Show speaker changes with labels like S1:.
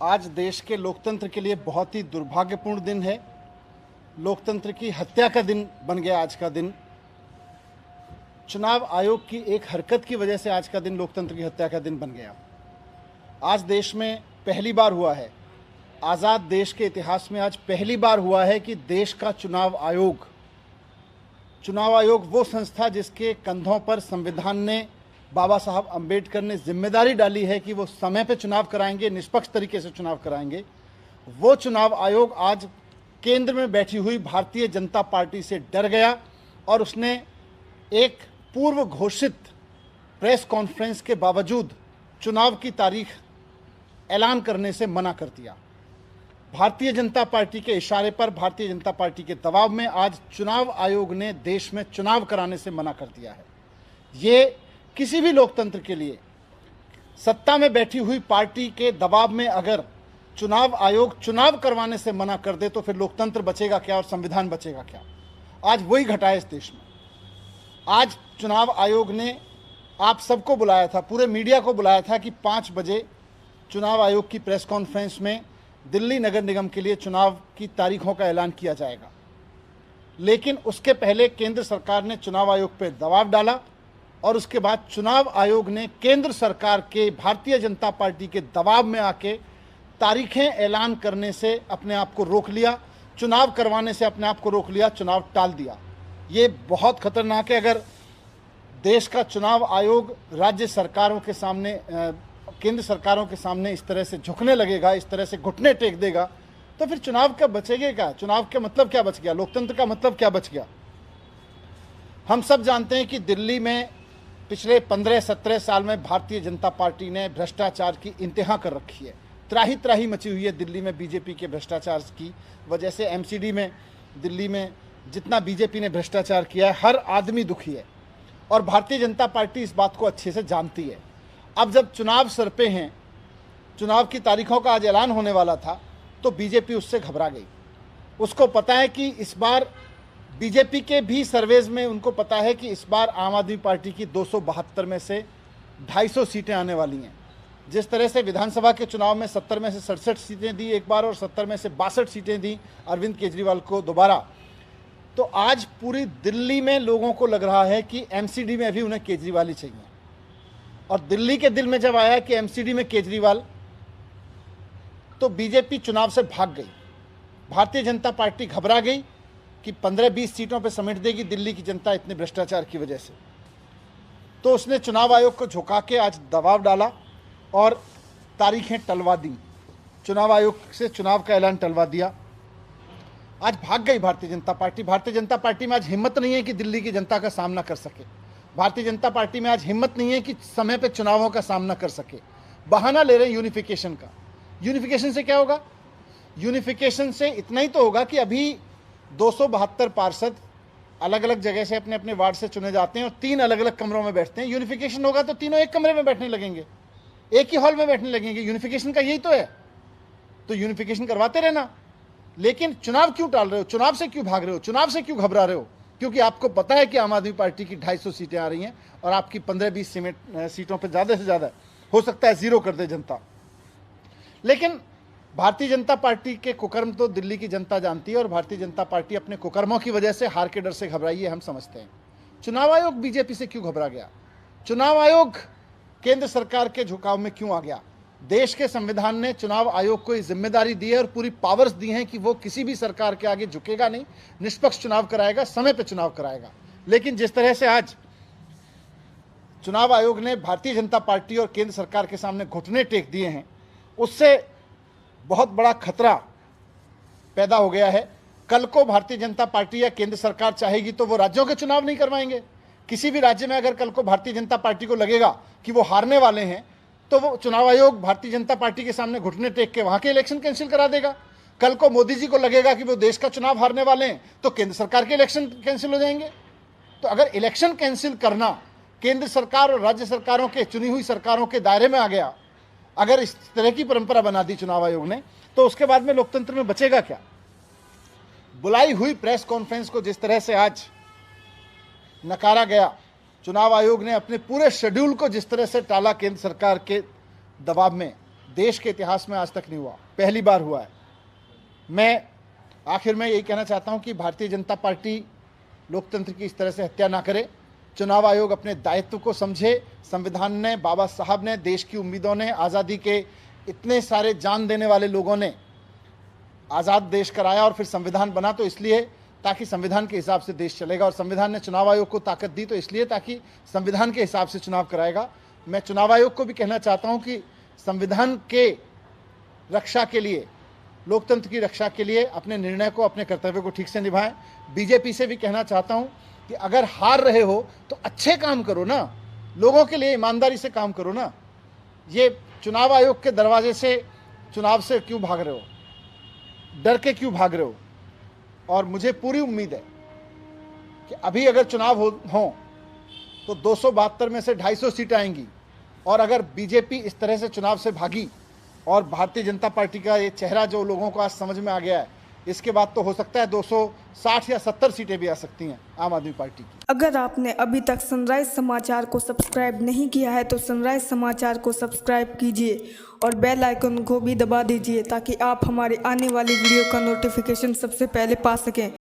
S1: आज देश के लोकतंत्र के लिए बहुत ही दुर्भाग्यपूर्ण दिन है। लोकतंत्र की हत्या का दिन बन गया आज का दिन। चुनाव आयोग की एक हरकत की वजह से आज का दिन लोकतंत्र की हत्या का दिन बन गया। आज देश में पहली बार हुआ है, आज़ाद देश के इतिहास में आज पहली बार हुआ है कि देश का चुनाव आयोग वो संस्था जिसके कंधों पर संविधान ने, बाबा साहब अंबेडकर ने जिम्मेदारी डाली है कि वो समय पे चुनाव कराएंगे, निष्पक्ष तरीके से चुनाव कराएंगे, वो चुनाव आयोग आज केंद्र में बैठी हुई भारतीय जनता पार्टी से डर गया और उसने एक पूर्व घोषित प्रेस कॉन्फ्रेंस के बावजूद चुनाव की तारीख ऐलान करने से मना कर दिया। भारतीय जनता पार्टी के इशारे पर, भारतीय जनता पार्टी के दबाव में आज चुनाव आयोग ने देश में चुनाव कराने से मना कर दिया है। ये किसी भी लोकतंत्र के लिए, सत्ता में बैठी हुई पार्टी के दबाव में अगर चुनाव आयोग चुनाव करवाने से मना कर दे तो फिर लोकतंत्र बचेगा क्या और संविधान बचेगा क्या। आज वही घटा है इस देश में। आज चुनाव आयोग ने आप सबको बुलाया था, पूरे मीडिया को बुलाया था कि 5 बजे चुनाव आयोग की प्रेस कॉन्फ्रेंस में दिल्ली नगर निगम के लिए चुनाव की तारीखों का ऐलान किया जाएगा। लेकिन उसके पहले केंद्र सरकार ने चुनाव आयोग पर दबाव डाला और उसके बाद चुनाव आयोग ने केंद्र सरकार के, भारतीय जनता पार्टी के दबाव में आके तारीखें ऐलान करने से अपने आप को रोक लिया, चुनाव करवाने से अपने आप को रोक लिया, चुनाव टाल दिया। ये बहुत खतरनाक है। अगर देश का चुनाव आयोग राज्य सरकारों के सामने, केंद्र सरकारों के सामने इस तरह से झुकने लगेगा, इस तरह से घुटने टेक देगा, तो फिर चुनाव का बचेगा क्या? चुनाव का मतलब क्या बच गया? लोकतंत्र का मतलब क्या बच गया? हम सब जानते हैं कि दिल्ली में पिछले 15-17 साल में भारतीय जनता पार्टी ने भ्रष्टाचार की इंतहा कर रखी है। त्राही त्राही मची हुई है दिल्ली में बीजेपी के भ्रष्टाचार की वजह से। एमसीडी में, दिल्ली में जितना बीजेपी ने भ्रष्टाचार किया है, हर आदमी दुखी है और भारतीय जनता पार्टी इस बात को अच्छे से जानती है। अब जब चुनाव सर पे हैं, चुनाव की तारीखों का आज ऐलान होने वाला था, तो बीजेपी उससे घबरा गई। उसको पता है कि इस बार बीजेपी के भी सर्वेज में उनको पता है कि इस बार आम आदमी पार्टी की 272 में से 250 सीटें आने वाली हैं। जिस तरह से विधानसभा के चुनाव में 70 में से 67 सीटें दी एक बार और 70 में से 62 सीटें दी अरविंद केजरीवाल को दोबारा, तो आज पूरी दिल्ली में लोगों को लग रहा है कि एमसीडी में भी उन्हें केजरीवाल ही चाहिए। और दिल्ली के दिल में जब आया कि एमसीडी में केजरीवाल, तो बीजेपी चुनाव से भाग गई। भारतीय जनता पार्टी घबरा गई कि 15-20 सीटों पर समेट देगी दिल्ली की जनता इतने भ्रष्टाचार की वजह से। तो उसने चुनाव आयोग को झुका के आज दबाव डाला और तारीखें टलवा दी। चुनाव आयोग से चुनाव का ऐलान टलवा दिया। आज भाग गई भारतीय जनता पार्टी। भारतीय जनता पार्टी में आज हिम्मत नहीं है कि दिल्ली की जनता का सामना कर सके। भारतीय जनता पार्टी में आज हिम्मत नहीं है कि समय पे चुनावों का सामना कर सके। बहाना ले रहे हैं यूनिफिकेशन का। यूनिफिकेशन से क्या होगा? यूनिफिकेशन से इतना ही तो होगा कि अभी 272 पार्षद अलग अलग जगह से अपने अपने वार्ड से चुने जाते हैं और 3 अलग अलग कमरों में बैठते हैं। यूनिफिकेशन होगा तो तीनों एक कमरे में बैठने लगेंगे, एक ही हॉल में बैठने लगेंगे। यूनिफिकेशन का यही तो है। तो यूनिफिकेशन करवाते रहना। लेकिन चुनाव क्यों टाल रहे हो? चुनाव से क्यों भाग रहे हो? चुनाव से क्यों घबरा रहे हो? क्योंकि आपको पता है कि आम आदमी पार्टी की 250 सीटें आ रही हैं और आपकी 15-20 सीटों पर ज़्यादा से ज़्यादा हो सकता है जीरो कर दे जनता। लेकिन भारतीय जनता पार्टी के कुकर्म तो दिल्ली की जनता जानती है और भारतीय जनता पार्टी अपने कुकर्मों की वजह से, हार के डर से घबराई है, हम समझते हैं। चुनाव आयोग बीजेपी से क्यों घबरा गया? चुनाव आयोग केंद्र सरकार के झुकाव में क्यों आ गया? देश के संविधान ने चुनाव आयोग को ये जिम्मेदारी दी है और पूरी पावर्स दी हैं कि वो किसी भी सरकार के आगे झुकेगा नहीं, निष्पक्ष चुनाव कराएगा, समय पे चुनाव कराएगा। लेकिन जिस तरह से आज चुनाव आयोग ने भारतीय जनता पार्टी और केंद्र सरकार के सामने घुटने टेक दिए हैं, उससे बहुत बड़ा खतरा पैदा हो गया है। कल को भारतीय जनता पार्टी या केंद्र सरकार चाहेगी तो वो राज्यों के चुनाव नहीं करवाएंगे। किसी भी राज्य में अगर कल को भारतीय जनता पार्टी को लगेगा कि वो हारने वाले हैं, तो वो चुनाव आयोग भारतीय जनता पार्टी के सामने घुटने टेक के वहां के इलेक्शन कैंसिल करा देगा। कल को मोदी जी को लगेगा कि वो देश का चुनाव हारने वाले हैं, तो केंद्र सरकार के इलेक्शन कैंसिल हो जाएंगे। तो अगर इलेक्शन कैंसिल करना केंद्र सरकार और राज्य सरकारों के, चुनी हुई सरकारों के दायरे में आ गया, अगर इस तरह की परंपरा बना दी चुनाव आयोग ने, तो उसके बाद में लोकतंत्र में बचेगा क्या? बुलाई हुई प्रेस कॉन्फ्रेंस को जिस तरह से आज नकारा गया, चुनाव आयोग ने अपने पूरे शेड्यूल को जिस तरह से टाला केंद्र सरकार के दबाव में, देश के इतिहास में आज तक नहीं हुआ, पहली बार हुआ है। मैं आखिर में यही कहना चाहता हूं कि भारतीय जनता पार्टी लोकतंत्र की इस तरह से हत्या ना करे। चुनाव आयोग अपने दायित्व को समझे। संविधान ने, बाबा साहब ने, देश की उम्मीदों ने, आज़ादी के इतने सारे जान देने वाले लोगों ने आज़ाद देश कराया और फिर संविधान बना तो इसलिए ताकि संविधान के हिसाब से देश चलेगा, और संविधान ने चुनाव आयोग को ताकत दी तो इसलिए ताकि संविधान के हिसाब से चुनाव कराएगा। मैं चुनाव आयोग को भी कहना चाहता हूं कि संविधान के रक्षा के लिए, लोकतंत्र की रक्षा के लिए अपने निर्णय को, अपने कर्तव्य को ठीक से निभाएं। बीजेपी से भी कहना चाहता हूं कि अगर हार रहे हो तो अच्छे काम करो ना, लोगों के लिए ईमानदारी से काम करो ना। ये चुनाव आयोग के दरवाजे से चुनाव से क्यों भाग रहे हो, डर के क्यों भाग रहे हो? और मुझे पूरी उम्मीद है कि अभी अगर चुनाव हो तो 272 में से 250 सीटें आएंगी, और अगर बीजेपी इस तरह से चुनाव से भागी और भारतीय जनता पार्टी का ये चेहरा जो लोगों को आज समझ में आ गया है, इसके बाद तो हो सकता है 260 या 70 सीटें भी आ सकती हैं आम आदमी पार्टी की।
S2: अगर आपने अभी तक सनराइज समाचार को सब्सक्राइब नहीं किया है तो सनराइज समाचार को सब्सक्राइब कीजिए और बेल आइकन को भी दबा दीजिए ताकि आप हमारे आने वाली वीडियो का नोटिफिकेशन सबसे पहले पा सकें।